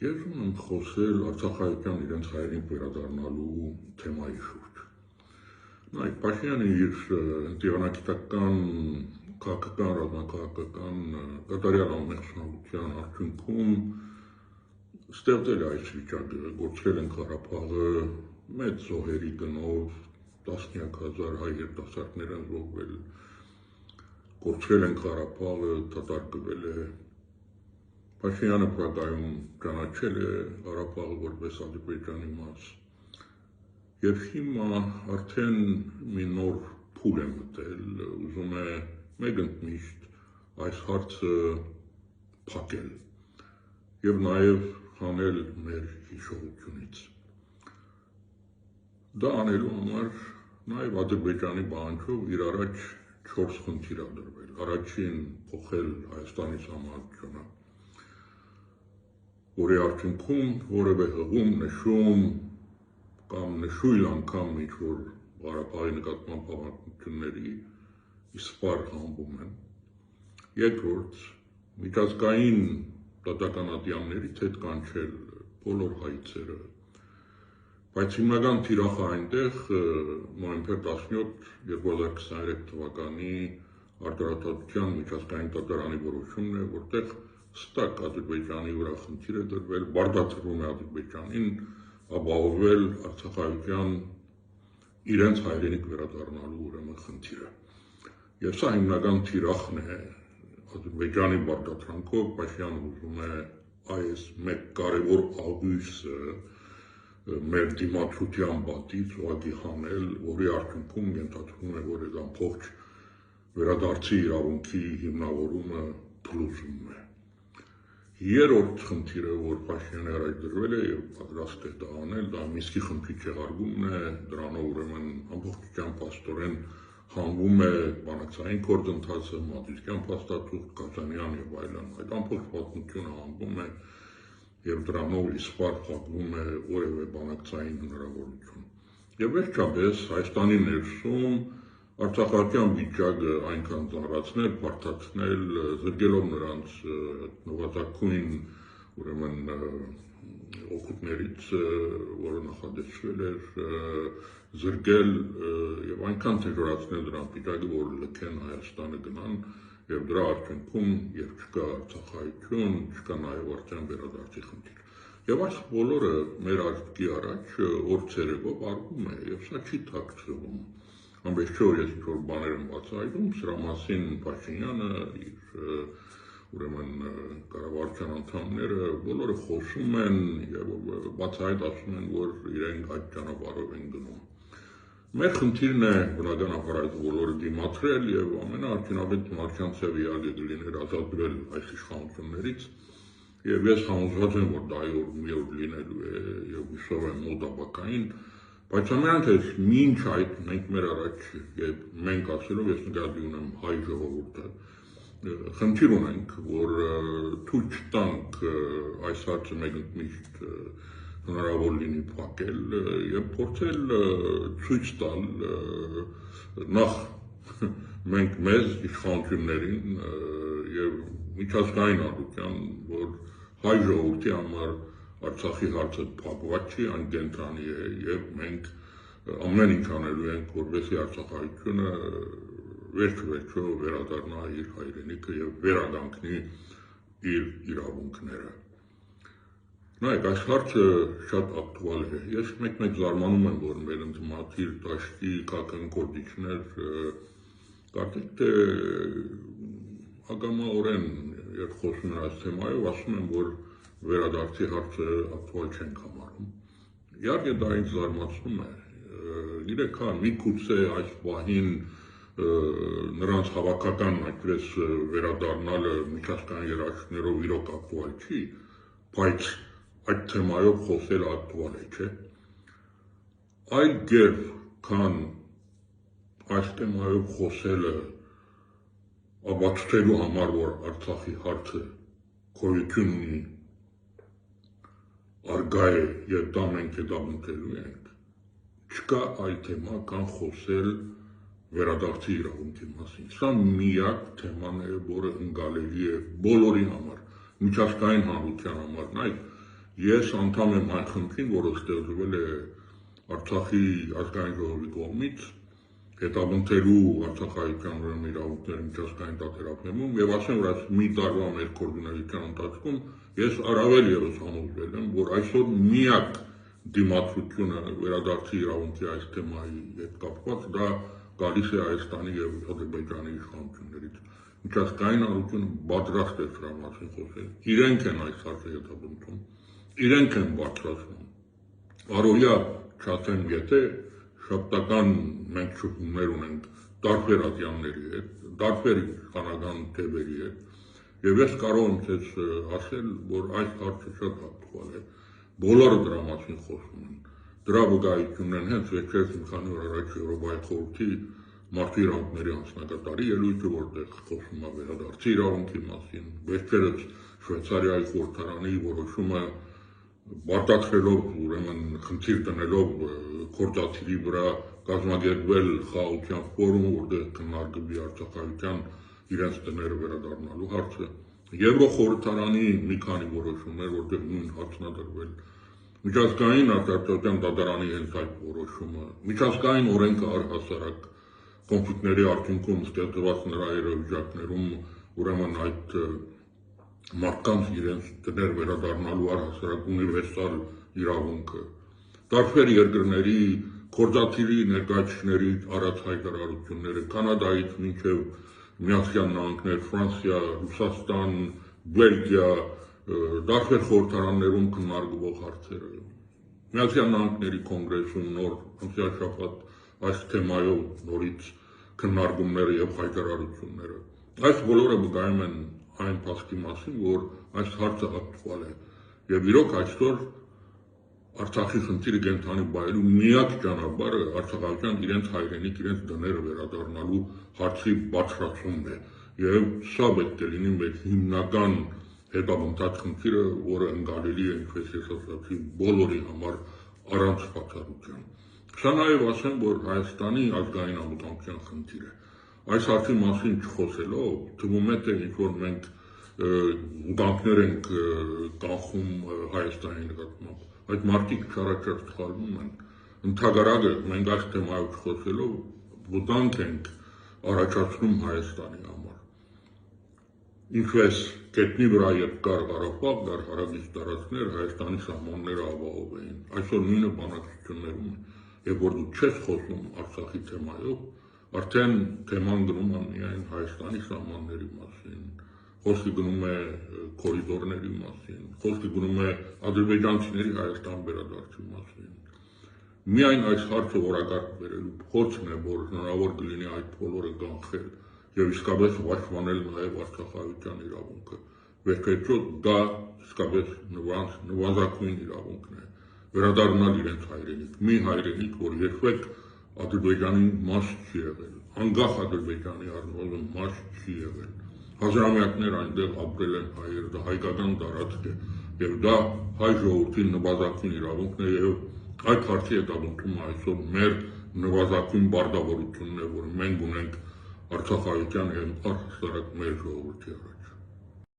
Ես ունեմ խոսել Արցախայական իրենց հայերին վերադառնալու թեմայի շուրջ։ Նայեք, Փաշինյանը իր դիվանագիտական, քաղաքական, ռազմաքաղաքական կատարյալ անմեղսունության արդյունքում ստեղծել է այս վիճակը, գործել են Ղարաբաղը մեծ զոհերի գնով, տասնյակ հազար հայ երիտասարդներ են զոհվել, գործել են Ղարաբաղը, դատարկվել է։ Փաշինյանը պրագայում ճանաչել է Ղարաբաղը որպես Ադրբեջանի մաս։ Եվ հիմա արդեն մի նոր փուլ է մտել, ուզում է մեգընդմիշտ այս հարցը փակել եւ նաեւ հանել մեր հիշողությունից։ Դա անելու համար նաեւ Ադրբեջանի պահանջով իր առաջ 4 խնդիր ա դրվել։ Առաջին փոխել Հայաստանի համայնությունը, որի արդյունքում որևէ հղում, նշում կամ նշույլ անգամ ինչ-որ Ղարաբաղի նկատմամբ հավակնությունների իսպար հանվում են։ Երկրորդ, միջազգային դատականատյաններից հետ կանչել բոլոր հայցերը, բայց հիմնական թիրախը այնտեղ նոյեմբեր 17-2023 թվականի արտարադատության միջազգային դատարանի որոշումն է, որտեղ հստակ Ադրբեջանի վրա խնդիր է դրվել, բարդացվում է Ադրբեջանին ապահովել Արցախայության իրենց հայրենիք վերադառնալու ուրեմն խնդիրը։ Եվ սա հիմնական թիրախն է Ադրբեջանի բարդատրանքով Փաշինյանը ուզում է այս մեկ կարևոր աղյուսը մեր դիմադրության պատից ուղղակի հանել, որի արդյունքում ենթադրվում է, որ այդ ամբողջ վերադարձի իրավունքի հիմնավորումը փլուզվում է։ Երրորդ խնդիրը, որ Փաշինյանը առաջ դրվել է եւ պատրաստ է դա անել, դա Մինսկի խմբի չեղարկումն է, դրանով ուրեմն ամբողջությամբ աստորեն հանվում է բանակցային գործընթացը, Մադրիդյան փաստաթուղթ, Կազանյան եւ այլն, այդ ամբողջ պատմությունը հանվում է եւ դրանով իսպար փակվում է որևէ բանակցային հնարավորություն։ Եվ վերջապես Հայաստանի ներսում Արցախական վիճակը այնքան ծանրացնել, բարդացնել, զրկելով նրանց նվազագույն ուրեմն օգուտներից, որը նախադեсվել էր, զրկել եւ այնքան թեժորացնել նրանց վիճակը, որ լքեն Հայաստանը գնան եւ դրա արդյունքում երբ չկա Արցախայություն, չկա նաեւ արդեն վերադարձի խնդիր։ Եվ այս բոլորը մեր աչքի առաջ օր ցերեկով արվում է եւ սա չի թաքցվում։ Ամբողջ օր ես ինչ-որ բաներ եմ բացահայտում, սրա մասին Փաշինյանը, իր ուրեմն կառավարության անդամները բոլորը խոսում են եւ բացահայտ ասում են, որ իրենք այդ ճանապարհով են գնում։ Մեր խնդիրն է բնականաբար այդ բոլորը դիմադրել եւ ամենաարդյունավետ մարդկանցը իհարկե կլիներ ազատվել այս իշխանություններից եւ ես համոզված եմ, որ դա մի օր լինելու է եւ հուսով եմ մոտակային, բայց ամենից մինչ այդ մենք մեր առաջ եւ մենք ասելով ես նկատի ունեմ հայ ժողովուրդը խնդիր ունենք, որ թույլ չտանք այս հարցը մեգընդմիշտ հնարավոր լինի փակել եւ փորձել ցույց տալ նախ մենք մեզ իշխանություններին եւ միջազգային հանրության, որ հայ ժողովրդի համար Արցախի հարցը փակված չի, այն կենտրոնի է եւ մենք ամեն ինչ անելու ենք, որպեսզի Արցախայությունը վերջ-վերջո վերադառնա իր հայրենիքը եւ վերադանկնի իր իրավունքները։ Նայեք, այս հարցը շատ ակտուալ է։ Ես մեկ-մեկ զարմանում եմ, որ մեր ընդդիմադիր դաշտի քաղաքագործիչներ կարծեք թե ակամաորեն երբ խոսում են այս թեմայով, ասում են, որ վերադարձի հարցը ակտուալ չեն համարում։ Իհարկե դա ինձ զարմացնում է։ Գիտեք, միգուցե այս պահին նրանց հավաքական այդպես վերադառնալը միջազգային երաշխիքներով իրոք ակտուալ չի, բայց այդ թեմայով խոսել ակտուալ է, չէ՞։ Այլ կերպ, քան այս թեմայով խոսելը ապացուցելու համար, որ Արցախի հարցը գոյություն ունի, արգա է եւ դա մենք հետապնդելու ենք, չկա այլ թեմա, քան խոսել վերադարձի իրավունքի մասին։ Սա միակ թեման է, որը ընկալելի է բոլորի համար, միջազգային հանրության համար։ Նայեք, ես անդամ եմ այն խմբին, որը ստեղծվել է Արցախի ազգային ժողովի կողմից, հետապնդելու Արցախայության իրավունքների միջազգային դատերապեմում եւ ասեմ, որ այս մի տարվա մեր կոորդինացիան ընթացքում ես առավել եւս համոզվել եմ, որ այսօր միակ դիմացությունը վերադարձի իրավունքի այս թեմայի հետ կապված դա գալիս է Հայաստանի եւ Ադրբեջանի իշխանություններից։ Միջազգային հանրությունը պատրաստ է դրա մասին խոսել։ Իրենք են այս հարցը հետապնդում, իրենք են բարձրացնում։ Առօրյա չասեմ, եթե շաբթական մենք շփումներ ունենք տարբեր ատյանների հետ, տարբեր իշխանական թևերի հետ, եւ ես կարող եմ ձեզ ասել, որ այս հարցը շատ ակտուալ է։ Բոլորը դրա մասին խոսում են։ Դրա վկայությունն են հենց վերջերս մի քանի օր առաջ Եվրոպայի խորհրդի մարդու իրավունքների անձնակատարի ելույթը, որտեղ խոսում է վերադարձի իրավունքի մասին, վերջերս Շվեյցարիայի խորհրդարանի որոշումը բարտացրելով, ուրեմն խնդիր տնելով գործադիրի վրա կազմակերպվել խաղաղության ֆորում, որտեղ քննարկվի Արցախայության իրենց տները վերադառնալու հարցը, Եվրոխորհրդարանի մի քանի որոշումներ, որտեղ նույն հարցն է դրվել, միջազգային արտադրության դատարանի հենց այդ որոշումը, միջազգային օրենքը առհասարակ կոնֆլիկտների արդյունքում ստեղծված նրա իրավիճակներում, ուրեմն այդ մարդկանց իրենց տներ վերադառնալու առհասարակ ունիվերսալ իրավունքը, տարբեր երկրների գործադիրի ներկայացուցիչների արած հայտարարությունները, Կանադայից մինչև Միացյալ Նահանգներ, Ֆրանսիա, Ռուսաստան, Բելգիա, տարբեր խորհրդարաններում քննարկվող հարցերը, Միացյալ Նահանգների կոնգրեսում նոր անցյալ շաբաթ այս թեմայով նորից քննարկումները եւ հայտարարությունները։ Այս բոլորը վկայում են այն փաստի մասին, որ այս հարցը ակտուալ է եւ իրոք այսօր Արցախի խնդիրը կենթանի բայելու միակ ճանապարհը Արցախական իրենց հայրենիք, իրենց դները վերադառնալու հարցի բարձրացումն է եւ սա պետք է լինի մեր հիմնական հետապնդած խնդիրը, որը ընկալելի է, ինչպես ես ասացի, բոլորի համար առանց բացառության։ Սա նաեւ ասեմ, որ Հայաստանի ազգային անվտանգության խնդիր է։ Այս հարցի մասին չխոսելով, թվում է թե ինչ-որ մենք ուղղանկներ ենք կանխում Հայաստանի նկատմամբ։ Այդ մարդիկ չարաչար սխալվում են։ Ընդհակառակը մենք այս թեմայով չխոսելով վտանգ ենք առաջացնում Հայաստանի համար։ Ինչպես գետնի վրա երբ կար Ղարաբաղ, կար հարավից տարածքներ, Հայաստանի սահմանները ապահով էին։ Այսօր նույնը բանակցություններում է, եւ որ դու չես խոսում Արցախի թեմայով, արդեն թեման գնում է միայն Հայաստանի սահմանների մասին, խոսքը գնում է կորիդորների մասին, խոսքը գնում է ադրբեջանցիների Հայաստան վերադարձի մասին։ Միայն այս հարցը որակարգ բերելու փորձն է, որ հնարավոր կլինի այդ բոլորը կանխել եւ իսկապես պաշտպանել նաեւ Արցախայության իրավունքը։ Վերջերս դա իսկապես նվազագույն իրավունքն է, վերադառնալ իրենց հայրենիք, մի հայրենիք, որ երբեք Ադրբեջանի մաս չի եղել, անկախ Ադրբեջանի առնվազն մաս չի եղել։ Հազարամյակներ այնտեղ ապրել են հայեր, դա հայկական տարածք է եւ դա հայ ժողովրդի նվազագույն իրավունքն է եւ այդ հարցի հետապնդումը այսօր մեր նվազագույն պարտավորությունն է, որ մենք ունենք Արցախայության եւ առհասարակ մեր ժողովրդի առաջ։